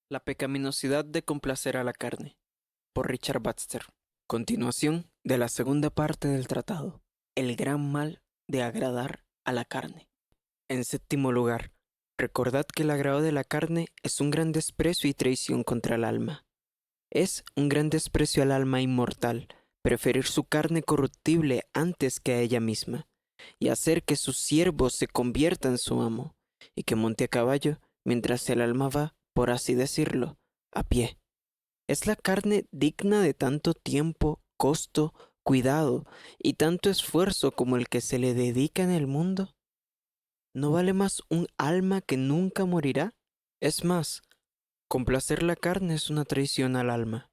La pecaminosidad de complacer a la carne, por Richard Baxter. Continuación de la segunda parte del tratado. El gran mal de agradar a la carne. En séptimo lugar, recordad que el agrado de la carne es un gran desprecio y traición contra el alma. Es un gran desprecio al alma inmortal, preferir su carne corruptible antes que a ella misma, y hacer que su siervo se convierta en su amo, y que monte a caballo mientras el alma va, por así decirlo, a pie. ¿Es la carne digna de tanto tiempo, costo, cuidado y tanto esfuerzo como el que se le dedica en el mundo? ¿No vale más un alma que nunca morirá? Es más, complacer la carne es una traición al alma.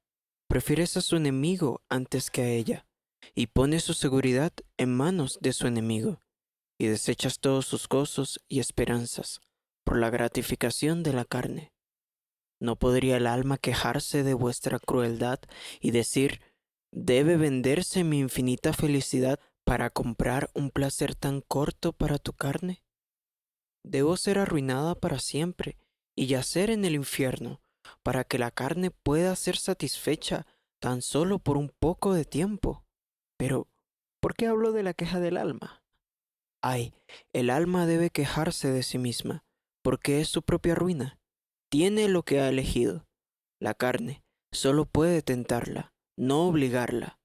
Prefieres a su enemigo antes que a ella, y pones su seguridad en manos de su enemigo, y desechas todos sus gozos y esperanzas por la gratificación de la carne. ¿No podría el alma quejarse de vuestra crueldad y decir, debe venderse mi infinita felicidad para comprar un placer tan corto para tu carne? Debo ser arruinada para siempre y yacer en el infierno para que la carne pueda ser satisfecha tan solo por un poco de tiempo. Pero, ¿por qué hablo de la queja del alma? Ay, el alma debe quejarse de sí misma, porque es su propia ruina. Tiene lo que ha elegido. La carne solo puede tentarla, no obligarla.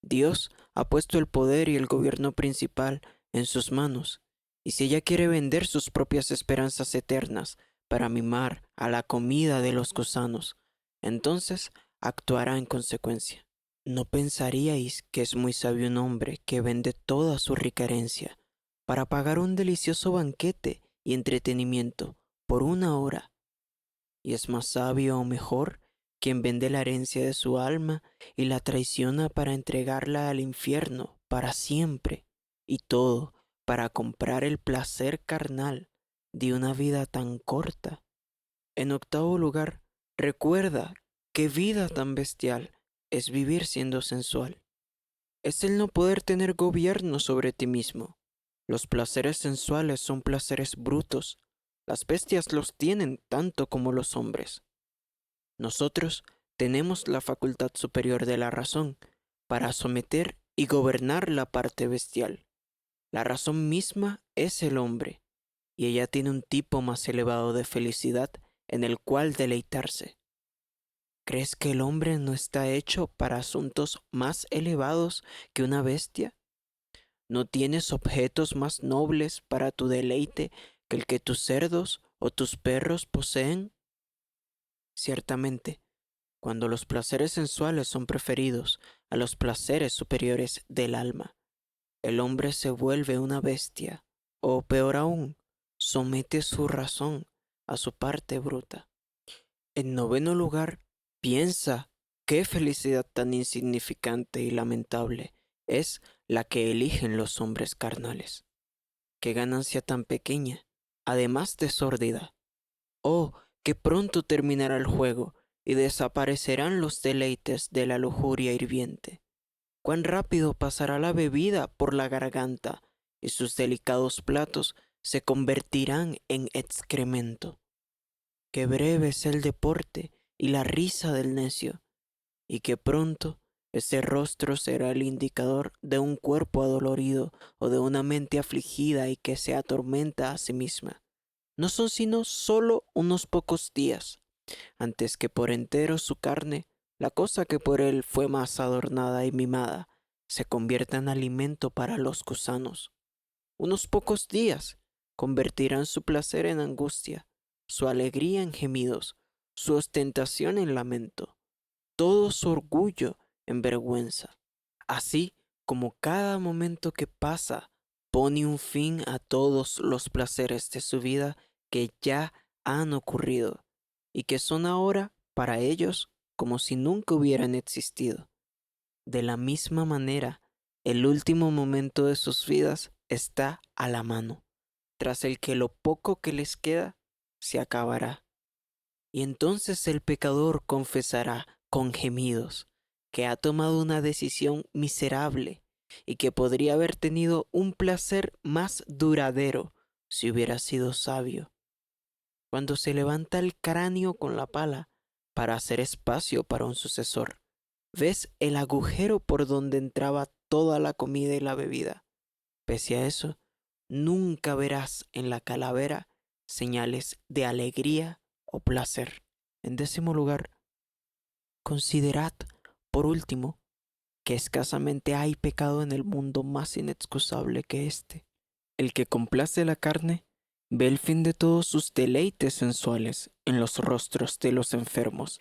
Dios ha puesto el poder y el gobierno principal en sus manos, y si ella quiere vender sus propias esperanzas eternas para mimar a la comida de los gusanos, entonces actuará en consecuencia. ¿No pensaríais que es muy sabio un hombre que vende toda su rica herencia para pagar un delicioso banquete y entretenimiento por una hora? Y es más sabio o mejor quien vende la herencia de su alma y la traiciona para entregarla al infierno para siempre, y todo para comprar el placer carnal de una vida tan corta. En octavo lugar, recuerda qué vida tan bestial es vivir siendo sensual. Es el no poder tener gobierno sobre ti mismo. Los placeres sensuales son placeres brutos. Las bestias los tienen tanto como los hombres. Nosotros tenemos la facultad superior de la razón para someter y gobernar la parte bestial. La razón misma es el hombre, y ella tiene un tipo más elevado de felicidad en el cual deleitarse. ¿Crees que el hombre no está hecho para asuntos más elevados que una bestia? ¿No tienes objetos más nobles para tu deleite que el que tus cerdos o tus perros poseen? Ciertamente, cuando los placeres sensuales son preferidos a los placeres superiores del alma, el hombre se vuelve una bestia, o peor aún, somete su razón a su parte bruta. En noveno lugar, piensa qué felicidad tan insignificante y lamentable es la que eligen los hombres carnales. Qué ganancia tan pequeña, además de sórdida. Oh, que pronto terminará el juego y desaparecerán los deleites de la lujuria hirviente. Cuán rápido pasará la bebida por la garganta y sus delicados platos se convertirán en excremento. Qué breve es el deporte y la risa del necio, y que pronto ese rostro será el indicador de un cuerpo adolorido o de una mente afligida y que se atormenta a sí misma. No son sino solo unos pocos días, antes que por entero su carne, la cosa que por él fue más adornada y mimada, se convierta en alimento para los gusanos. Unos pocos días convertirán su placer en angustia, su alegría en gemidos, su ostentación en lamento, todo su orgullo en vergüenza. Así como cada momento que pasa pone un fin a todos los placeres de su vida que ya han ocurrido y que son ahora para ellos como si nunca hubieran existido. De la misma manera, el último momento de sus vidas está a la mano, tras el que lo poco que les queda se acabará. Y entonces el pecador confesará con gemidos que ha tomado una decisión miserable y que podría haber tenido un placer más duradero si hubiera sido sabio. Cuando se levanta el cráneo con la pala, para hacer espacio para un sucesor. ¿Ves el agujero por donde entraba toda la comida y la bebida? Pese a eso, nunca verás en la calavera señales de alegría o placer. En décimo lugar, considerad, por último, que escasamente hay pecado en el mundo más inexcusable que este. El que complace la carne ve el fin de todos sus deleites sensuales en los rostros de los enfermos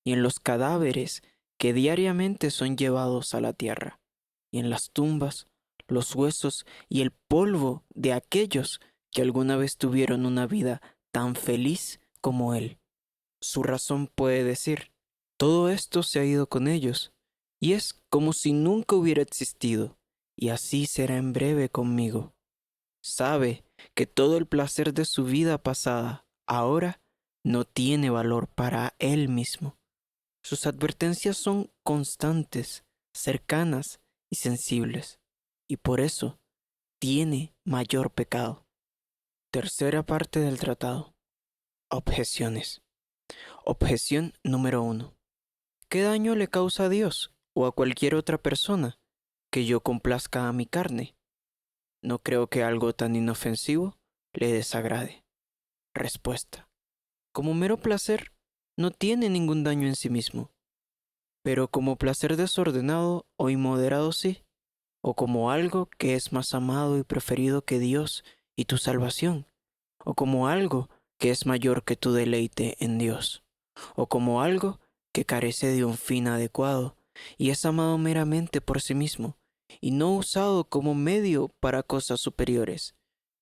y en los cadáveres que diariamente son llevados a la tierra, y en las tumbas, los huesos y el polvo de aquellos que alguna vez tuvieron una vida tan feliz como él. Su razón puede decir, todo esto se ha ido con ellos, y es como si nunca hubiera existido, y así será en breve conmigo. Sabe que todo el placer de su vida pasada ahora no tiene valor para él mismo. Sus advertencias son constantes, cercanas y sensibles, y por eso tiene mayor pecado. Tercera parte del tratado. Objeciones. Objeción número 1. ¿Qué daño le causa a Dios o a cualquier otra persona que yo complazca a mi carne? No creo que algo tan inofensivo le desagrade. Respuesta. Como mero placer, no tiene ningún daño en sí mismo, pero como placer desordenado o inmoderado sí, o como algo que es más amado y preferido que Dios y tu salvación, o como algo que es mayor que tu deleite en Dios, o como algo que carece de un fin adecuado y es amado meramente por sí mismo, y no usado como medio para cosas superiores,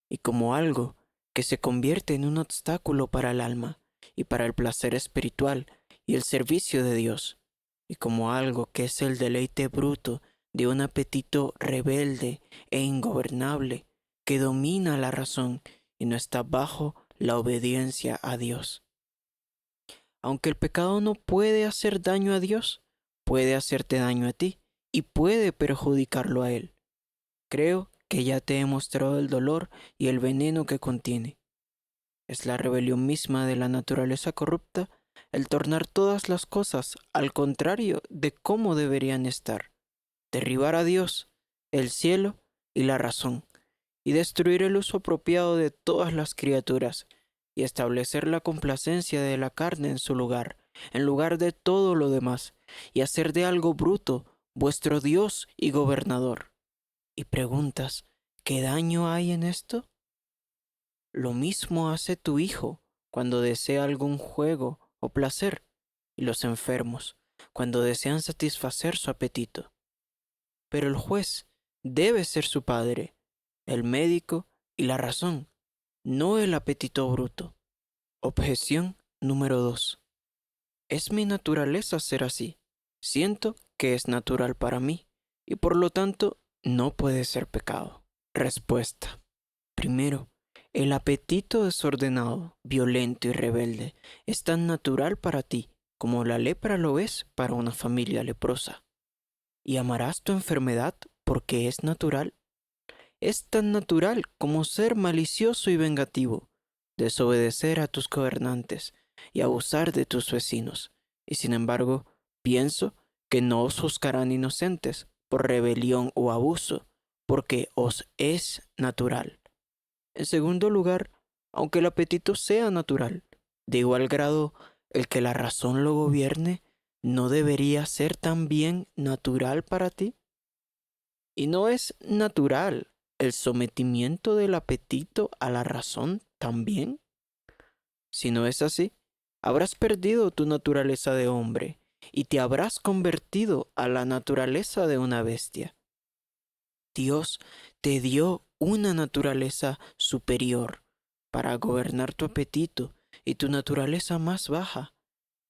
y como algo que se convierte en un obstáculo para el alma y para el placer espiritual y el servicio de Dios, y como algo que es el deleite bruto de un apetito rebelde e ingobernable que domina la razón y no está bajo la obediencia a Dios. Aunque el pecado no puede hacer daño a Dios, puede hacerte daño a ti y puede perjudicarlo a Él. Creo que ya te he mostrado el dolor y el veneno que contiene. Es la rebelión misma de la naturaleza corrupta el tornar todas las cosas al contrario de cómo deberían estar, derribar a Dios, el cielo y la razón, y destruir el uso apropiado de todas las criaturas, y establecer la complacencia de la carne en lugar de todo lo demás, y hacer de algo bruto vuestro Dios y gobernador. Y preguntas, ¿qué daño hay en esto? Lo mismo hace tu hijo cuando desea algún juego o placer, y los enfermos cuando desean satisfacer su apetito. Pero el juez debe ser su padre, el médico y la razón, no el apetito bruto. Objeción número 2. Es mi naturaleza ser así. Siento que es natural para mí y por lo tanto no puede ser pecado. Respuesta. Primero, el apetito desordenado, violento y rebelde es tan natural para ti como la lepra lo es para una familia leprosa. ¿Y amarás tu enfermedad porque es natural? Es tan natural como ser malicioso y vengativo, desobedecer a tus gobernantes y abusar de tus vecinos. Y sin embargo, pienso que no os juzgarán inocentes por rebelión o abuso, porque os es natural. En segundo lugar, aunque el apetito sea natural, de igual grado el que la razón lo gobierne, ¿no debería ser también natural para ti? Y no es natural el sometimiento del apetito a la razón también. Si no es así, habrás perdido tu naturaleza de hombre y te habrás convertido a la naturaleza de una bestia. Dios te dio una naturaleza superior para gobernar tu apetito y tu naturaleza más baja.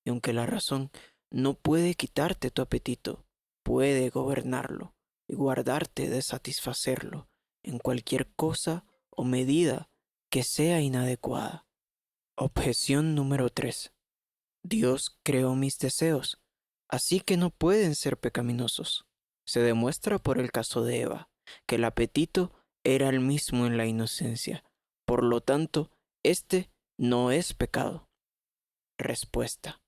Y aunque la razón no puede quitarte tu apetito, puede gobernarlo y guardarte de satisfacerlo en cualquier cosa o medida que sea inadecuada. Objeción número 3. Dios creó mis deseos, así que no pueden ser pecaminosos. Se demuestra por el caso de Eva, que el apetito era el mismo en la inocencia. Por lo tanto, este no es pecado. Respuesta.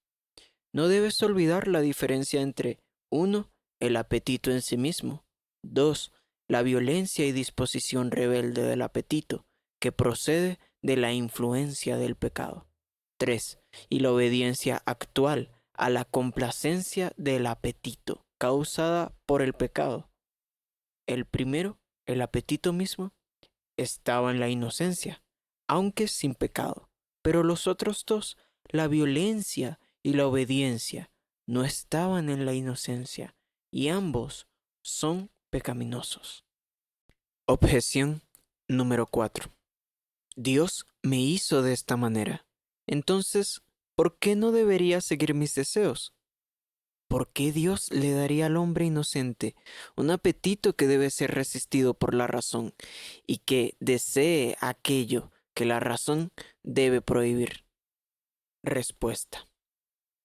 No debes olvidar la diferencia entre 1. El apetito en sí mismo. 2. La violencia y disposición rebelde del apetito, que procede de la influencia del pecado. 3. Y la obediencia actual a la complacencia del apetito, causada por el pecado. El primero, el apetito mismo, estaba en la inocencia, aunque sin pecado. Pero los otros dos, la violencia y la obediencia, no estaban en la inocencia, y ambos son pecaminosos. Objeción número 4. Dios me hizo de esta manera. Entonces, ¿por qué no debería seguir mis deseos? ¿Por qué Dios le daría al hombre inocente un apetito que debe ser resistido por la razón y que desee aquello que la razón debe prohibir? Respuesta.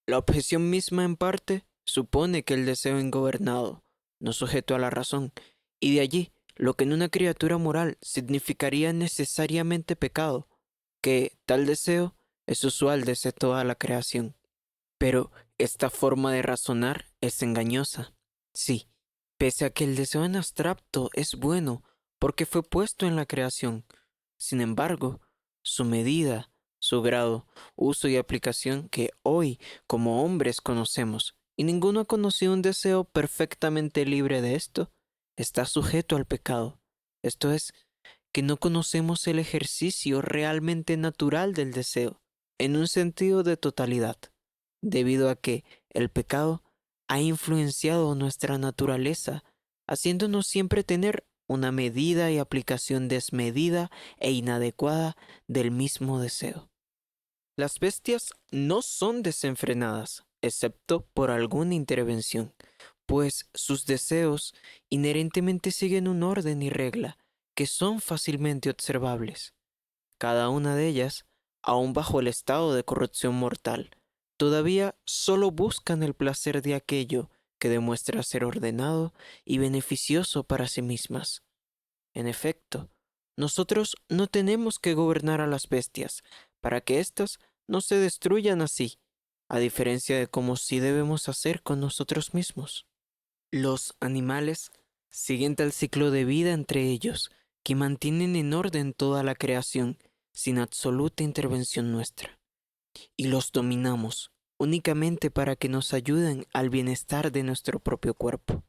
La objeción misma en parte supone que el deseo ingobernado, no sujeto a la razón, y de allí lo que en una criatura moral significaría necesariamente pecado, que tal deseo es usual desde toda la creación. Pero esta forma de razonar es engañosa. Sí, pese a que el deseo en abstracto es bueno porque fue puesto en la creación, sin embargo, su medida, su grado, uso y aplicación que hoy como hombres conocemos, y ninguno ha conocido un deseo perfectamente libre de esto, está sujeto al pecado. Esto es, que no conocemos el ejercicio realmente natural del deseo, en un sentido de totalidad, debido a que el pecado ha influenciado nuestra naturaleza, haciéndonos siempre tener una medida y aplicación desmedida e inadecuada del mismo deseo. Las bestias no son desenfrenadas, excepto por alguna intervención, pues sus deseos inherentemente siguen un orden y regla que son fácilmente observables. Cada una de ellas, aun bajo el estado de corrupción mortal, todavía solo buscan el placer de aquello que demuestra ser ordenado y beneficioso para sí mismas. En efecto, nosotros no tenemos que gobernar a las bestias para que éstas no se destruyan así, a diferencia de cómo sí debemos hacer con nosotros mismos. Los animales siguen tal ciclo de vida entre ellos que mantienen en orden toda la creación sin absoluta intervención nuestra, y los dominamos únicamente para que nos ayuden al bienestar de nuestro propio cuerpo.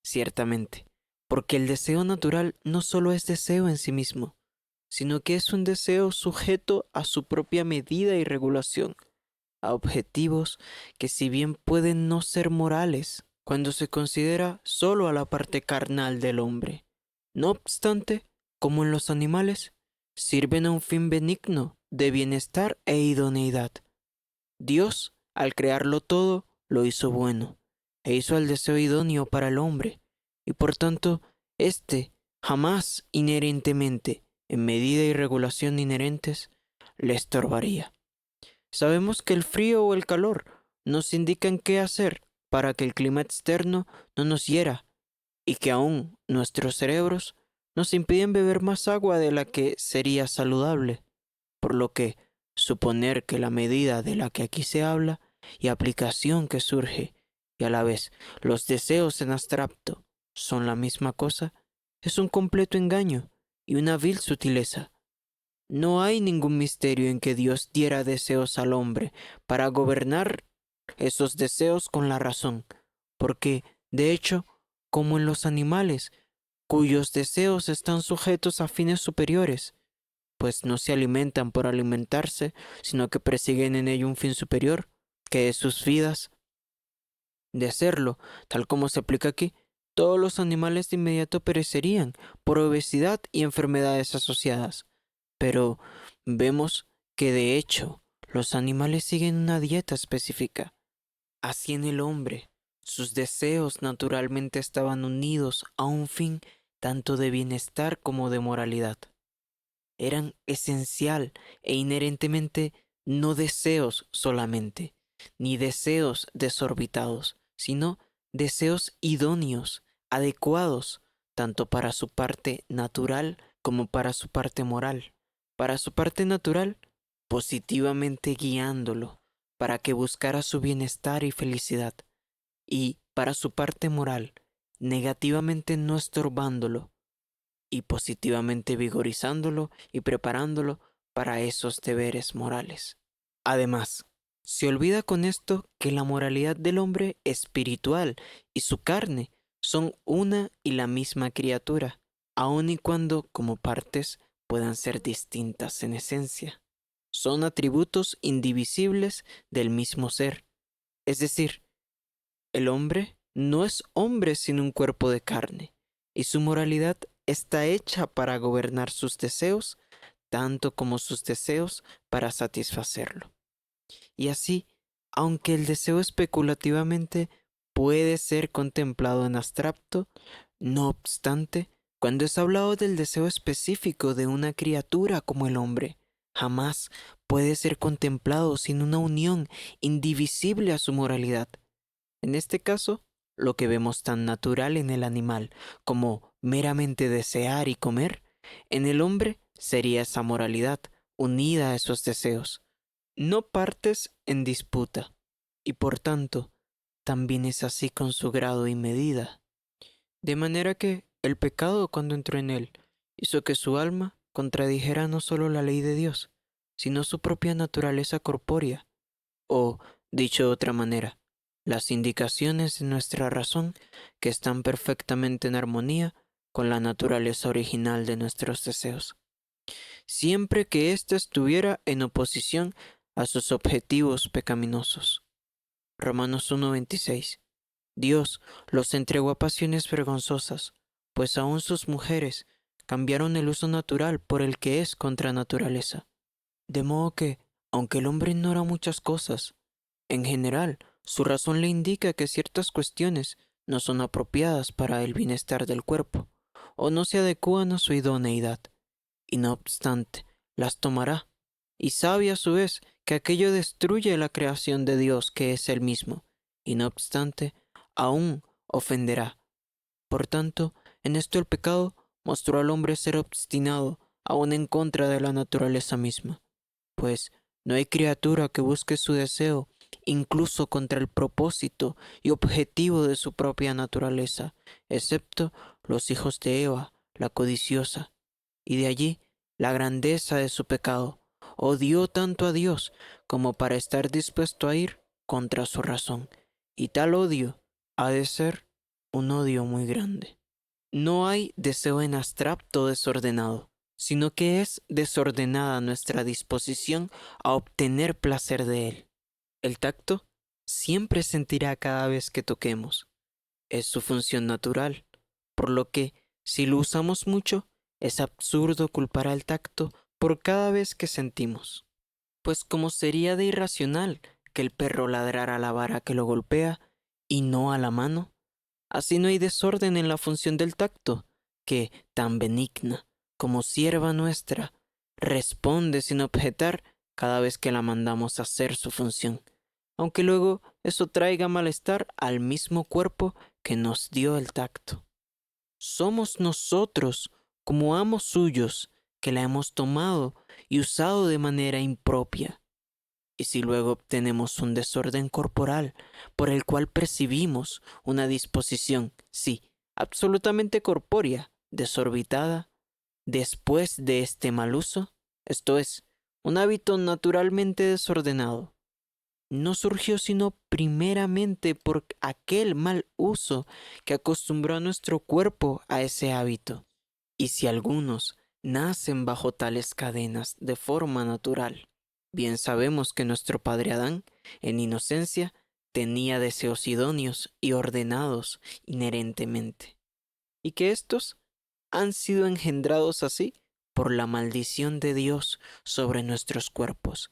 Ciertamente, porque el deseo natural no solo es deseo en sí mismo, sino que es un deseo sujeto a su propia medida y regulación, a objetivos que si bien pueden no ser morales cuando se considera solo a la parte carnal del hombre, no obstante, como en los animales, sirven a un fin benigno de bienestar e idoneidad. Dios, al crearlo todo, lo hizo bueno, e hizo el deseo idóneo para el hombre, y por tanto, éste jamás inherentemente, en medida y regulación inherentes, le estorbaría. Sabemos que el frío o el calor nos indican qué hacer para que el clima externo no nos hiera y que aún nuestros cerebros nos impiden beber más agua de la que sería saludable, por lo que suponer que la medida de la que aquí se habla y aplicación que surge y a la vez los deseos en abstracto son la misma cosa es un completo engaño y una vil sutileza. No hay ningún misterio en que Dios diera deseos al hombre para gobernar esos deseos con la razón, porque, de hecho, como en los animales, cuyos deseos están sujetos a fines superiores, pues no se alimentan por alimentarse, sino que persiguen en ello un fin superior, que es sus vidas. De hacerlo, tal como se aplica aquí, todos los animales de inmediato perecerían por obesidad y enfermedades asociadas. Pero vemos que de hecho los animales siguen una dieta específica. Así en el hombre, sus deseos naturalmente estaban unidos a un fin tanto de bienestar como de moralidad. Eran esencial e inherentemente no deseos solamente, ni deseos desorbitados, sino deseos idóneos, adecuados, tanto para su parte natural como para su parte moral. Para su parte natural, positivamente guiándolo, para que buscara su bienestar y felicidad, y, para su parte moral, negativamente no estorbándolo, y positivamente vigorizándolo y preparándolo para esos deberes morales. Además, se olvida con esto que la moralidad del hombre espiritual y su carne son una y la misma criatura, aun y cuando como partes puedan ser distintas en esencia. Son atributos indivisibles del mismo ser. Es decir, el hombre no es hombre sin un cuerpo de carne, y su moralidad está hecha para gobernar sus deseos, tanto como sus deseos para satisfacerlo. Y así, aunque el deseo especulativamente puede ser contemplado en abstracto, no obstante, cuando es hablado del deseo específico de una criatura como el hombre, jamás puede ser contemplado sin una unión indivisible a su moralidad. En este caso, lo que vemos tan natural en el animal como meramente desear y comer, en el hombre sería esa moralidad unida a esos deseos, no partes en disputa, y por tanto, también es así con su grado y medida. De manera que el pecado, cuando entró en él, hizo que su alma contradijera no solo la ley de Dios, sino su propia naturaleza corpórea, o, dicho de otra manera, las indicaciones de nuestra razón que están perfectamente en armonía con la naturaleza original de nuestros deseos, siempre que ésta estuviera en oposición a sus objetivos pecaminosos. Romanos 1:26. Dios los entregó a pasiones vergonzosas, pues aun sus mujeres cambiaron el uso natural por el que es contra naturaleza. De modo que, aunque el hombre ignora muchas cosas, en general, su razón le indica que ciertas cuestiones no son apropiadas para el bienestar del cuerpo, o no se adecúan a su idoneidad, y no obstante, las tomará, y sabe a su vez que aquello destruye la creación de Dios que es Él mismo, y no obstante, aún ofenderá. Por tanto, en esto el pecado mostró al hombre ser obstinado, aún en contra de la naturaleza misma, pues no hay criatura que busque su deseo incluso contra el propósito y objetivo de su propia naturaleza, excepto los hijos de Eva, la codiciosa, y de allí la grandeza de su pecado. Odió tanto a Dios como para estar dispuesto a ir contra su razón, y tal odio ha de ser un odio muy grande. No hay deseo en abstracto desordenado, sino que es desordenada nuestra disposición a obtener placer de él. El tacto siempre sentirá cada vez que toquemos. Es su función natural, por lo que, si lo usamos mucho, es absurdo culpar al tacto por cada vez que sentimos. Pues como sería de irracional que el perro ladrara a la vara que lo golpea y no a la mano, así no hay desorden en la función del tacto, que, tan benigna como sierva nuestra, responde sin objetar cada vez que la mandamos hacer su función, aunque luego eso traiga malestar al mismo cuerpo que nos dio el tacto. Somos nosotros, como amos suyos, que la hemos tomado y usado de manera impropia. Y si luego obtenemos un desorden corporal por el cual percibimos una disposición, sí, absolutamente corpórea, desorbitada, después de este mal uso, esto es, un hábito naturalmente desordenado, no surgió sino primeramente por aquel mal uso que acostumbró a nuestro cuerpo a ese hábito. Y si algunos nacen bajo tales cadenas de forma natural, bien sabemos que nuestro padre Adán, en inocencia, tenía deseos idóneos y ordenados inherentemente, y que éstos han sido engendrados así por la maldición de Dios sobre nuestros cuerpos,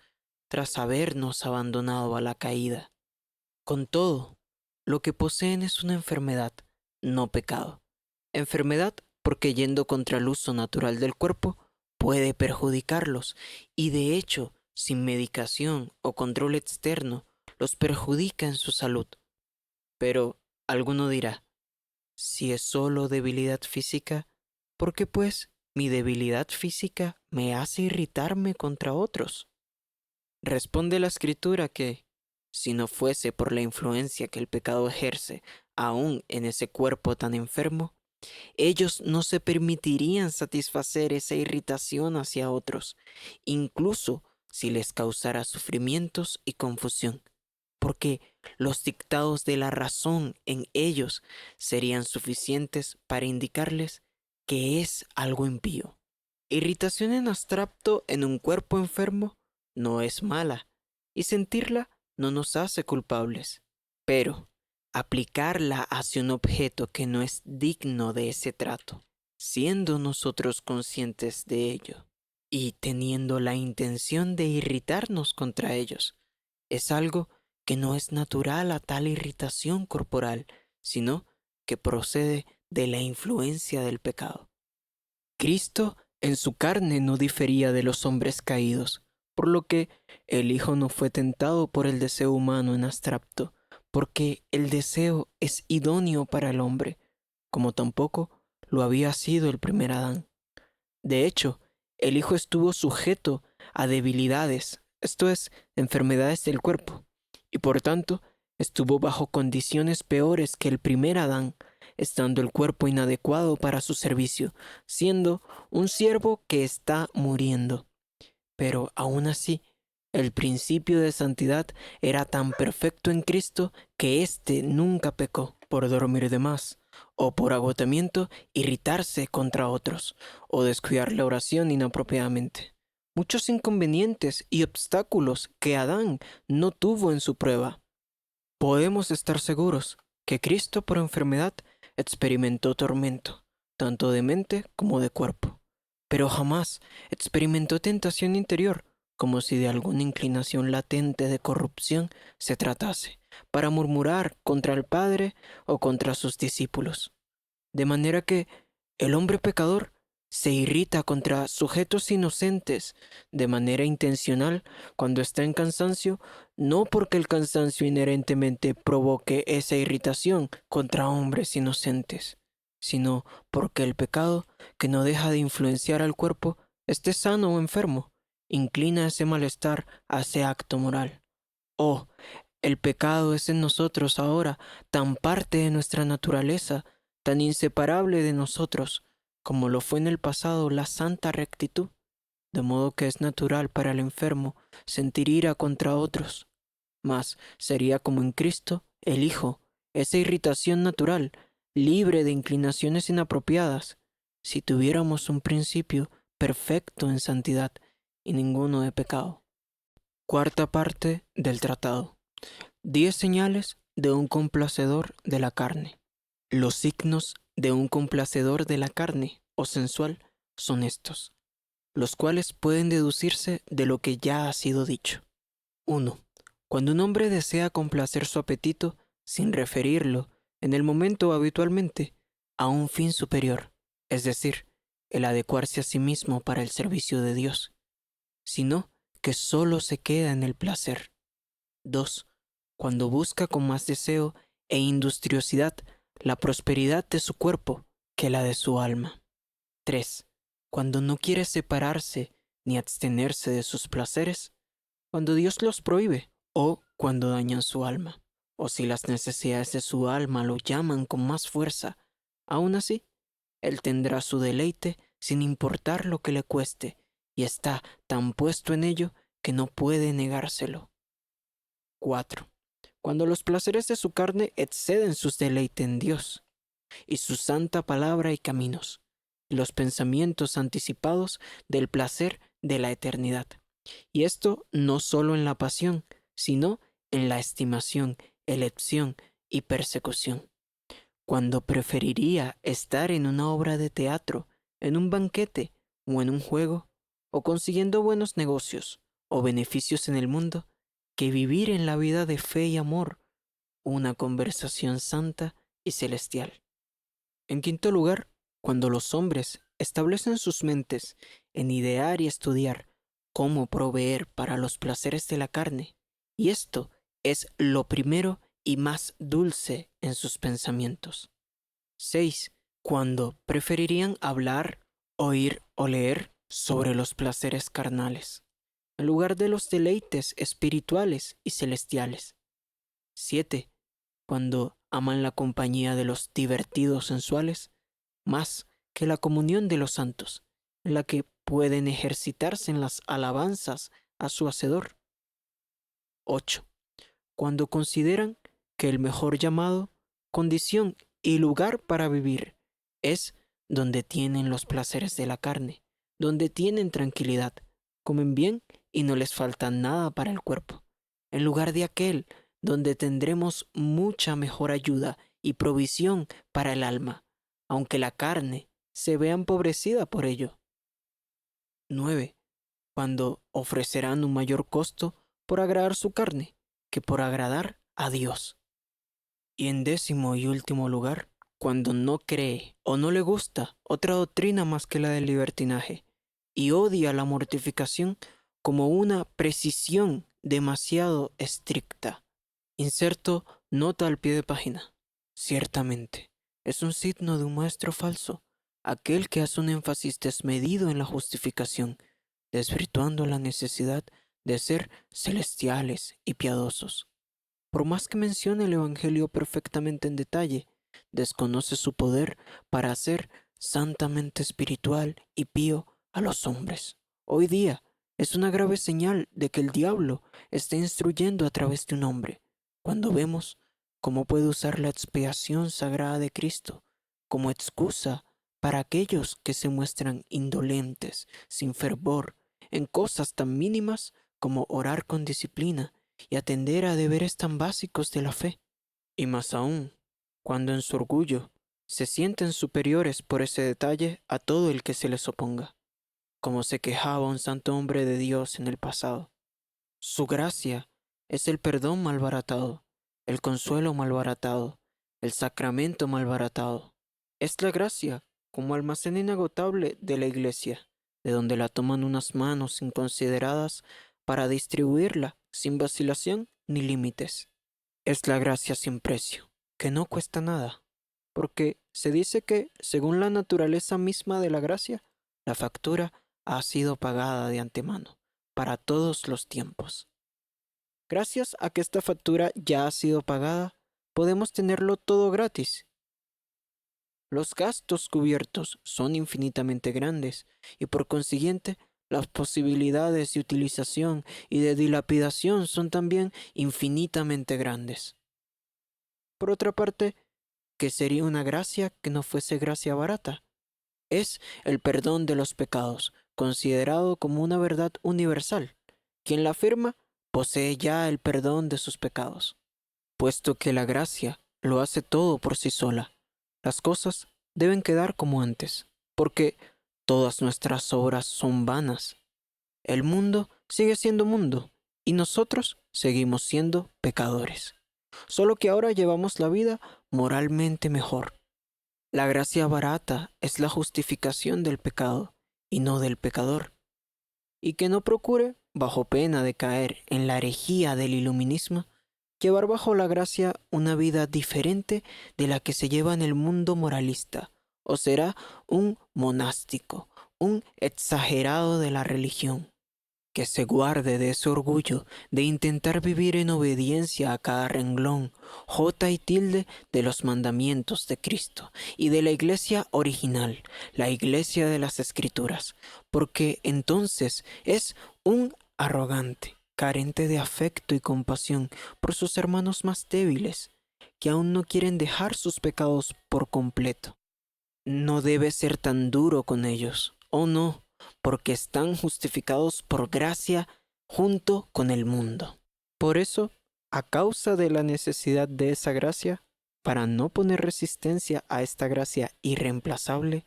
tras habernos abandonado a la caída. Con todo, lo que poseen es una enfermedad, no pecado. Enfermedad porque yendo contra el uso natural del cuerpo, puede perjudicarlos, y de hecho, sin medicación o control externo, los perjudica en su salud. Pero alguno dirá, si es solo debilidad física, ¿por qué pues mi debilidad física me hace irritarme contra otros? Responde la escritura que, Si no fuese por la influencia que el pecado ejerce aún en ese cuerpo tan enfermo, ellos no se permitirían satisfacer esa irritación hacia otros, incluso si les causara sufrimientos y confusión, porque los dictados de la razón en ellos serían suficientes para indicarles que es algo impío. Irritación en abstracto en un cuerpo enfermo no es mala, y sentirla no nos hace culpables, pero aplicarla hacia un objeto que no es digno de ese trato, siendo nosotros conscientes de ello y teniendo la intención de irritarnos contra ellos, es algo que no es natural a tal irritación corporal, sino que procede de la influencia del pecado. Cristo en su carne no difería de los hombres caídos, por lo que el Hijo no fue tentado por el deseo humano en abstracto, porque el deseo es idóneo para el hombre, como tampoco lo había sido el primer Adán. De hecho, el Hijo estuvo sujeto a debilidades, esto es, enfermedades del cuerpo, y por tanto estuvo bajo condiciones peores que el primer Adán, estando el cuerpo inadecuado para su servicio, siendo un siervo que está muriendo. Pero aún así, el principio de santidad era tan perfecto en Cristo que éste nunca pecó por dormir de más, o por agotamiento irritarse contra otros, o descuidar la oración inapropiadamente. Muchos inconvenientes y obstáculos que Adán no tuvo en su prueba. Podemos estar seguros que Cristo por enfermedad experimentó tormento, tanto de mente como de cuerpo, pero jamás experimentó tentación interior, como si de alguna inclinación latente de corrupción se tratase, para murmurar contra el Padre o contra sus discípulos. De manera que el hombre pecador se irrita contra sujetos inocentes de manera intencional cuando está en cansancio, no porque el cansancio inherentemente provoque esa irritación contra hombres inocentes, sino porque el pecado, que no deja de influenciar al cuerpo, esté sano o enfermo, inclina ese malestar a ese acto moral. Oh, el pecado es en nosotros ahora tan parte de nuestra naturaleza, tan inseparable de nosotros, como lo fue en el pasado la santa rectitud, de modo que es natural para el enfermo sentir ira contra otros. Mas sería como en Cristo, el Hijo, esa irritación natural, libre de inclinaciones inapropiadas, si tuviéramos un principio perfecto en santidad y ninguno de pecado. Cuarta parte del tratado. 10 señales de un complacedor de la carne. Los signos de un complacedor de la carne o sensual son estos, los cuales pueden deducirse de lo que ya ha sido dicho. 1. Cuando un hombre desea complacer su apetito sin referirlo, en el momento habitualmente, a un fin superior, es decir, el adecuarse a sí mismo para el servicio de Dios, sino que solo se queda en el placer. 2. Cuando busca con más deseo e industriosidad la prosperidad de su cuerpo que la de su alma. 3. Cuando no quiere separarse ni abstenerse de sus placeres, cuando Dios los prohíbe o cuando dañan su alma, o si las necesidades de su alma lo llaman con más fuerza, aún así, él tendrá su deleite sin importar lo que le cueste y está tan puesto en ello que no puede negárselo. 4. Cuando los placeres de su carne exceden sus deleites en Dios y su santa palabra y caminos, y los pensamientos anticipados del placer de la eternidad. Y esto no solo en la pasión, sino en la estimación, elección y persecución. Cuando preferiría estar en una obra de teatro, en un banquete o en un juego, o consiguiendo buenos negocios o beneficios en el mundo, que vivir en la vida de fe y amor, una conversación santa y celestial. En quinto lugar, cuando los hombres establecen sus mentes en idear y estudiar cómo proveer para los placeres de la carne, y esto es lo primero y más dulce en sus pensamientos. 6. Cuando preferirían hablar, oír o leer sobre los placeres carnales, en lugar de los deleites espirituales y celestiales. 7. Cuando aman la compañía de los divertidos sensuales más que la comunión de los santos, en la que pueden ejercitarse en las alabanzas a su Hacedor. 8. Cuando consideran que el mejor llamado, condición y lugar para vivir es donde tienen los placeres de la carne, donde tienen tranquilidad, comen bien y no les falta nada para el cuerpo, en lugar de aquel donde tendremos mucha mejor ayuda y provisión para el alma, aunque la carne se vea empobrecida por ello. 9. Cuando ofrecerán un mayor costo por agradar su carne que por agradar a Dios. Y en 10º y último lugar, cuando no cree o no le gusta otra doctrina más que la del libertinaje y odia la mortificación como una precisión demasiado estricta. Inserto nota al pie de página. Ciertamente, es un signo de un maestro falso, aquel que hace un énfasis desmedido en la justificación, desvirtuando la necesidad de ser celestiales y piadosos. Por más que mencione el Evangelio perfectamente en detalle, desconoce su poder para hacer santamente espiritual y pío a los hombres. Hoy día es una grave señal de que el diablo está instruyendo a través de un hombre, cuando vemos cómo puede usar la expiación sagrada de Cristo como excusa para aquellos que se muestran indolentes, sin fervor, en cosas tan mínimas como orar con disciplina y atender a deberes tan básicos de la fe. Y más aún, cuando en su orgullo se sienten superiores por ese detalle a todo el que se les oponga, como se quejaba un santo hombre de Dios en el pasado. Su gracia es el perdón malbaratado, el consuelo malbaratado, el sacramento malbaratado. Es la gracia como almacén inagotable de la Iglesia, de donde la toman unas manos inconsideradas para distribuirla sin vacilación ni límites. Es la gracia sin precio, que no cuesta nada, porque se dice que, según la naturaleza misma de la gracia, la factura ha sido pagada de antemano, para todos los tiempos. Gracias a que esta factura ya ha sido pagada, podemos tenerlo todo gratis. Los gastos cubiertos son infinitamente grandes y por consiguiente las posibilidades de utilización y de dilapidación son también infinitamente grandes. Por otra parte, ¿qué sería una gracia que no fuese gracia barata? Es el perdón de los pecados, considerado como una verdad universal. Quien la afirma posee ya el perdón de sus pecados. Puesto que la gracia lo hace todo por sí sola, las cosas deben quedar como antes, porque todas nuestras obras son vanas. El mundo sigue siendo mundo y nosotros seguimos siendo pecadores. Solo que ahora llevamos la vida moralmente mejor. La gracia barata es la justificación del pecado y no del pecador. Y que no procure, bajo pena de caer en la herejía del iluminismo, llevar bajo la gracia una vida diferente de la que se lleva en el mundo moralista, o será un monástico, un exagerado de la religión, que se guarde de ese orgullo de intentar vivir en obediencia a cada renglón, jota y tilde de los mandamientos de Cristo y de la iglesia original, la iglesia de las Escrituras, porque entonces es un arrogante, carente de afecto y compasión por sus hermanos más débiles, que aún no quieren dejar sus pecados por completo. No debe ser tan duro con ellos, oh no, porque están justificados por gracia junto con el mundo. Por eso, a causa de la necesidad de esa gracia, para no poner resistencia a esta gracia irreemplazable,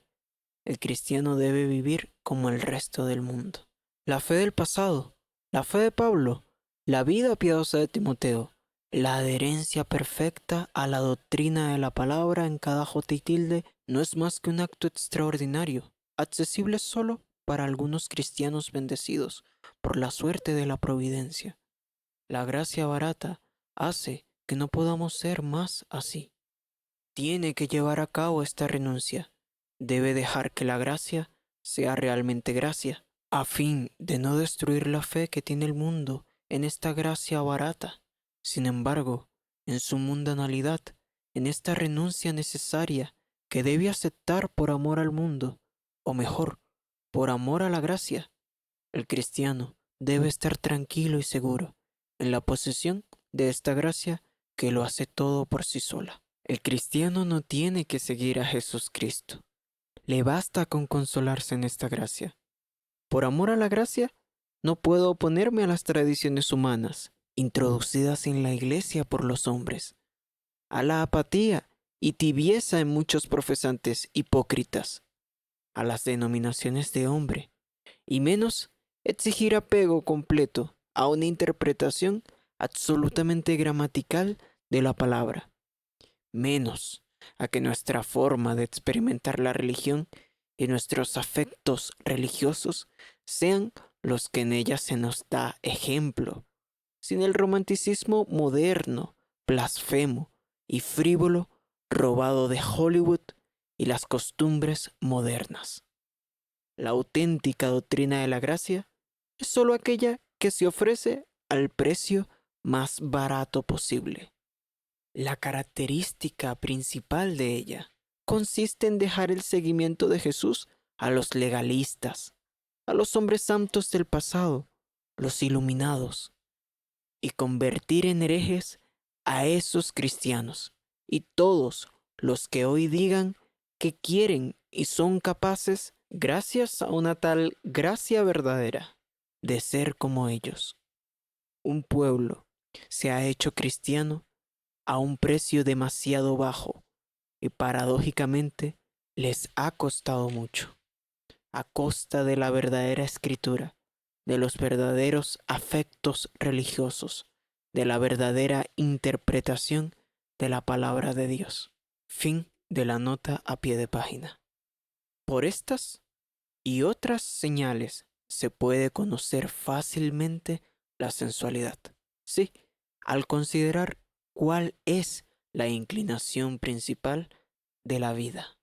el cristiano debe vivir como el resto del mundo. La fe del pasado, la fe de Pablo, la vida piadosa de Timoteo, la adherencia perfecta a la doctrina de la palabra en cada jota y tilde no es más que un acto extraordinario, accesible solo para algunos cristianos bendecidos por la suerte de la providencia. La gracia barata hace que no podamos ser más así. Tiene que llevar a cabo esta renuncia. Debe dejar que la gracia sea realmente gracia, a fin de no destruir la fe que tiene el mundo en esta gracia barata. Sin embargo, en su mundanalidad, en esta renuncia necesaria que debe aceptar por amor al mundo, o mejor, por amor a la gracia. El cristiano debe estar tranquilo y seguro en la posesión de esta gracia que lo hace todo por sí sola. El cristiano no tiene que seguir a Jesús Cristo. Le basta con consolarse en esta gracia. Por amor a la gracia, no puedo oponerme a las tradiciones humanas introducidas en la iglesia por los hombres, a la apatía y tibieza en muchos profesantes hipócritas, a las denominaciones de hombre, y menos exigir apego completo a una interpretación absolutamente gramatical de la palabra, menos a que nuestra forma de experimentar la religión y nuestros afectos religiosos sean los que en ella se nos da ejemplo, sin el romanticismo moderno, blasfemo y frívolo robado de Hollywood y las costumbres modernas. La auténtica doctrina de la gracia es sólo aquella que se ofrece al precio más barato posible. La característica principal de ella consiste en dejar el seguimiento de Jesús a los legalistas, a los hombres santos del pasado, los iluminados, y convertir en herejes a esos cristianos y todos los que hoy digan que quieren y son capaces, gracias a una tal gracia verdadera, de ser como ellos. Un pueblo se ha hecho cristiano a un precio demasiado bajo y paradójicamente les ha costado mucho, a costa de la verdadera escritura, de los verdaderos afectos religiosos, de la verdadera interpretación de la palabra de Dios. Fin de la nota a pie de página. Por estas y otras señales se puede conocer fácilmente la sensualidad. Sí, al considerar cuál es la inclinación principal de la vida.